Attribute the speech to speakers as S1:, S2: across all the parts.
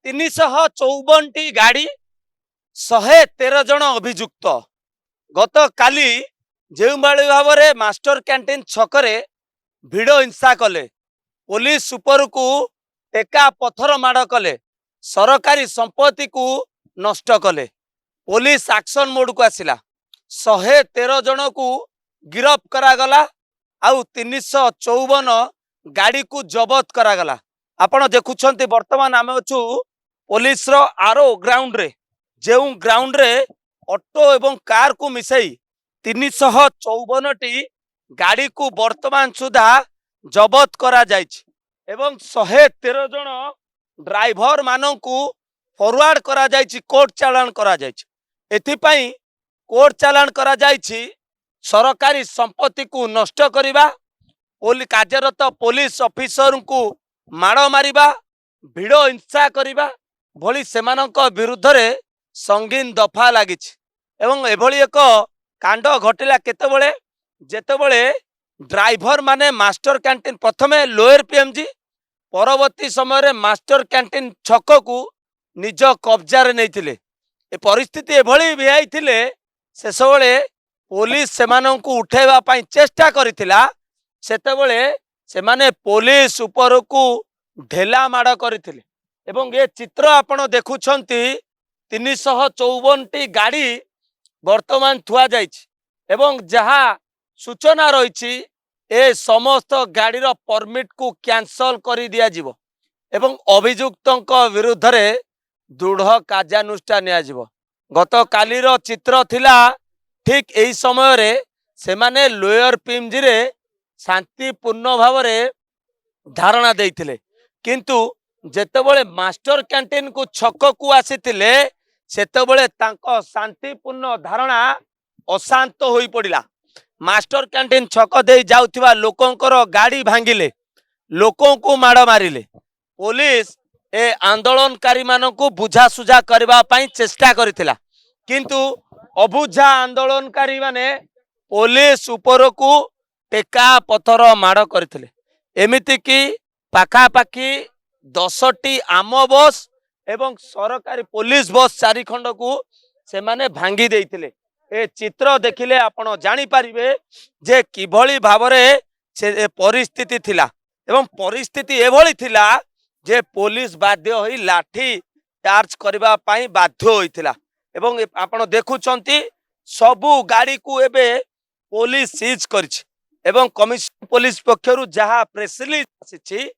S1: 354टी गाड़ी 113 जन अभियुक्त गत काली जो भाव में मास्टर कैंटीन छकरे भिड़ हिंसा कले पुलिस सुपर को टेका पथर माड़ कले सरकारी संपत्ति को नष्ट कले पुलिस एक्शन मोड को आसिला 113 जन को गिरफ करागला आउ 354 गाड़ी को जबत करागला। आपण देखुछंती वर्तमान आम अच्छु पुलिस रो आरो ग्राउंड रे जो ग्राउंड रे ऑटो एवं कार को मिसई 354टी गाड़ी को वर्तमान सुधा जबत करा जायछि एवं 113 जन ड्राइवर मानन को फॉरवर्ड करा जायछि कोर्ट चालान करा जायछि। एथिपाई कोर्ट चालान करा जायछि सरकारी संपत्ति को नष्ट करिबा कार्यरत पुलिस ऑफिसर को माड़ मारिबा भिड़ हिंसा करिबा भली सेमानक विरुद्ध रे संगीन दफा लागिछि एवं एभली एक कांड घटिला केतेबेले जेतेबेले ड्राइवर माने मास्टर कैंटीन प्रथमे लोअर पीएमजी परवर्ती समय रे मास्टर कैंटीन छक को निज कब्जा रे नैथिले ए परिस्थिति एभली भिआइथिले शेष बेले पुलिस सेमानंकु उठेबा पई चेष्टा करिथिला सेतेबेले सेमाने पुलिस ऊपर को ढेला माड़ करथिले एवं ये चित्र आपण देखुछंती 354टी गाड़ी वर्तमान थुआ जाइछि एवं जहा सूचना रही ए समस्त गाड़ीर परमिट को कैंसल कर दिया जिवो एवं अभियुक्तों विरुद्ध रे दृढ़ कार्यानुष्ठान नियाजिवो। गत कालीर चित्र थिला ठीक एही समय रे सेमाने लोअर पीएमजी रे शांतिपूर्ण भाव रे धारणा देइथिले किंतु जेतेबेले मास्टर कैंटीन को छक को आसीथिले सेतेबेले तांको शांतिपूर्ण धारणा अशांत होई पड़िला। मास्टर कैंटीन छक दे जाउथिबा लोकंकर गाड़ी भांगिले लोकों को माड़ मारिले पुलिस ए आंदोलनकारी मानकु बुझा सुझा करबा पई चेष्टा करिथिला किंतु अबुझा आंदोलनकारी माने पुलिस ऊपर को टेका पथर माड़ करथिले एमिति कि पाखापाखि 10टी आम बस एवं सरकारी पुलिस बस 4 खंड को से माने भांगी देइथिले। ए चित्र देखिले आपण जानी पारिबे जे किभली भावरे से परिस्थिति थिला एवं परिस्थिति एभली थिला जे पुलिस बाध्य होई लाठी चार्ज करबा पई बाध्य होइथिला एवं आपण देखुचंती सबु गाड़ी को एबे पुलिस सीज करछि एवं कमिश्नर पुलिस पक्षरु जहा प्रेस रिलीज आछि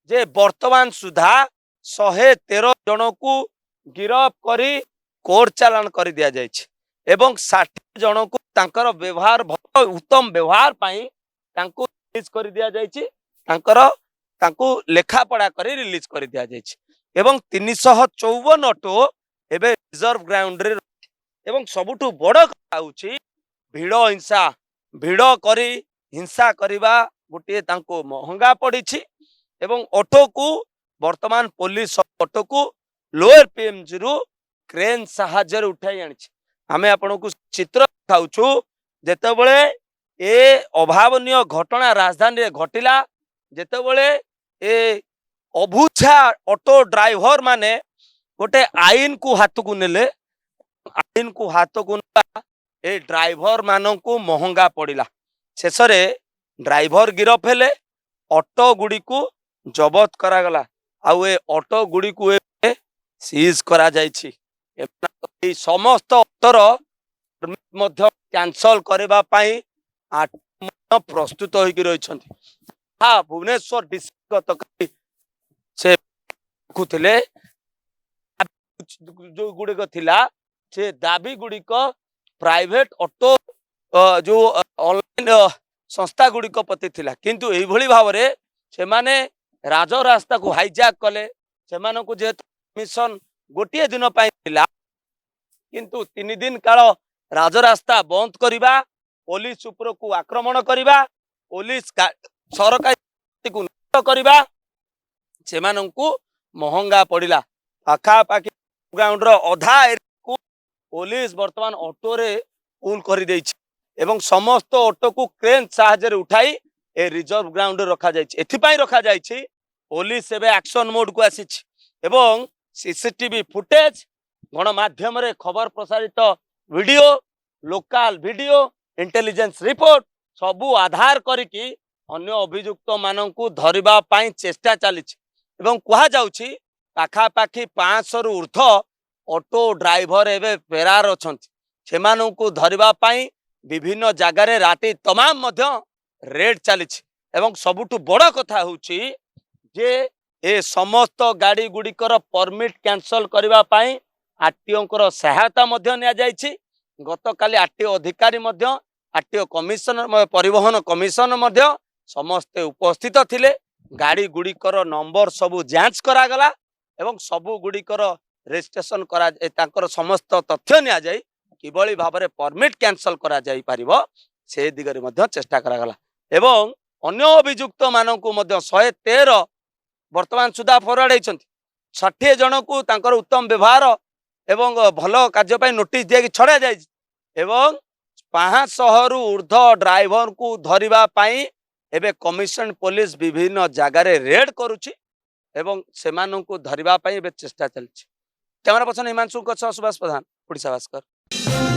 S1: जे वर्तमान सुधा 113 जन को गिरफ करी कोर्ट चालान कर दिया जायछि एवं 60 जन को तांकर व्यवहार उत्तम व्यवहार पाई तांको रिलीज कर दिया जायछि तांको लेखा पढ़ा कर रिलीज कर दिया जायछि एवं 354 ऑटो एबे रिजर्व ग्राउंड रे एवं सबुठु बड़ कथा होछि भिड़ करी हिंसा करिबा गोटे तांको महंगा पड़िछि एवं ऑटो को वर्तमान पुलिस ऑटो को लोअर पीएमजी रु क्रेन साहाय्य उठाई आनी आमे आपण को चित्र दिखाउछु जेतेबेले ए अभावनीय घटना राजधानी रे घटिला जेतेबेले ए अबुझा ऑटो ड्राइवर माने गोटे आईन को हाथ को नेले आईन को हाथ को ए ड्राइवर मानन को महंगा पड़िला शेष रे ड्राइवर गिरफ हेले ऑटो गुडी को जबत करागला आउ ए ऑटो गुडी को सीज करा जायछि ए समस्त ऑटोर मध्य कैंसल करबा पई प्रस्तुत होइकि रहिछन्ति हा भुवनेश्वर डिस्ट्रिक्ट गत से खुथिले जो गुडी थिला से दाबी गुडी को प्राइवेट ऑटो जो ऑनलाइन संस्था गुडी को प्रति थिला किंतु एई भली भाव रे से माने राजरास्ता को हाईजैक कले से माने को जे मिशन गोटे दिन पाई थिला किंतु 3 दिन काल राजरास्ता बंद करिबा पुलिस ऊपर को आक्रमण करिबा पुलिस सरकारी को नष्ट करिबा से माने को महंगा पड़िला पाखापाखि ग्राउंड रो अधा को पुलिस वर्तमान ऑटो रे फुल कर देछि एवं समस्त ऑटो को क्रेन साहाय्य उठाई ए रिजर्व ग्राउंड रखा जायछि एथिपाई रखा जायछि पुलिस एबे एक्शन मोड को आसीछि एवं सीसीटीवी फुटेज गणमाध्यम खबर प्रसारित video local video intelligence report सबू आधार करिकी अन्य अभियुक्त माननकु धरिबा पई चेष्टा चली कह जाउछि पाखापाखि 500 रु ऊर्ध ऑटो ड्राइवर एवं फेरार अच्छे धरिबा पई विभिन्न जगार राति तमाम रेड चली सबुठु बड़ कथा होउछि जे ए समस्त गाड़ी गुड़िकर परमिट कैंसल करबा पई आरटीओ सहायता गत काली आरटीओ अधिकारी आरटीओ कमिशनर परिवहन कमिशन समस्ते उपस्थित थिले गाड़ी गुड़िकर नंबर सबू जांच करागला एवं सबू गुड़िकर रजिस्ट्रेशन करा तांकर समस्त तथ्य निया जाई किबळी भाबरे परमिट कैंसल करा जाई परिबो से दिगरे मध्य चेष्टा करागला एवं अन्य अभियुक्त मानकु मध्य 113 वर्तमान सुधा फरवर्ड होइछन्ति 60 जन को तांकर उत्तम व्यवहार एवं भल कार्य नोटिस दिया छड़ा जाए एवं 500 रु ऊर्ध ड्राइवर को धरिबा पई एबे कमिशन पुलिस विभिन्न जगार रेड करुछि एवं सेमानंकु धरिबा पई एबे चेष्टा चलछि। कैमरा पर्सन हिमांशु सुभाष प्रधान, ओडिशा भास्कर।